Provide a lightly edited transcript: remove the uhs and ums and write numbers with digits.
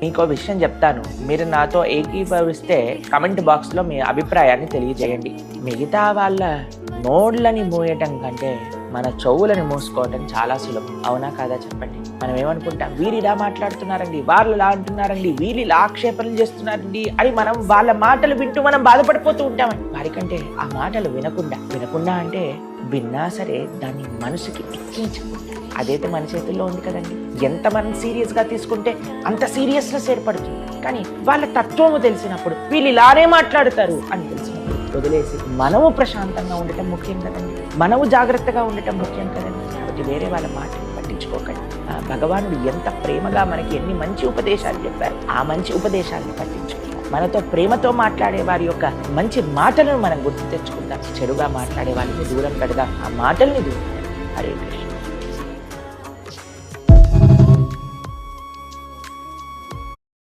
మీకో విషయం చెప్తాను, మీరు నాతో ఏకీభవిస్తే కమెంట్ బాక్స్లో మీ అభిప్రాయాన్ని తెలియజేయండి. మిగతా వాళ్ళ నోళ్ళని మూయటం కంటే మన చెవులని మూసుకోవటం చాలా సులభం. అవునా కాదా చెప్పండి? మనం ఏమనుకుంటాం, వీరు ఇలా మాట్లాడుతున్నారండి, వాళ్ళు ఇలా అంటున్నారండి, వీళ్ళు ఇలా ఆక్షేపణలు చేస్తున్నారండి అని మనం వాళ్ళ మాటలు వింటూ మనం బాధపడిపోతూ ఉంటామండి. వారికంటే ఆ మాటలు వినకుండా అంటే విన్నా సరే దాన్ని మనసుకి ఎక్కించకుండా, అదైతే మన చేతుల్లో ఉంది కదండి. ఎంత మనం సీరియస్గా తీసుకుంటే అంత సీరియస్నెస్ ఏర్పడుతుంది. కానీ వాళ్ళ తత్వము తెలిసినప్పుడు వీళ్ళు ఇలానే మాట్లాడతారు అని తెలిసినప్పుడు వదిలేసి మనము ప్రశాంతంగా ఉండటం ముఖ్యం కదండి, మనము జాగ్రత్తగా ఉండటం ముఖ్యం కదండి. కాబట్టి వేరే వాళ్ళ మాటలు పట్టించుకోకండి. భగవానుడు ఎంత ప్రేమగా మనకి ఎన్ని మంచి ఉపదేశాలు చెప్పారు, ఆ మంచి ఉపదేశాన్ని పట్టించుకుంటాం. మనతో ప్రేమతో మాట్లాడే వారి యొక్క మంచి మాటలను మనం గుర్తు తెచ్చుకుంటాం. చెడుగా మాట్లాడే వాళ్ళని దూరం పెడదాం, ఆ మాటల్ని దూరం పెడదాం. హరే కృష్ణ.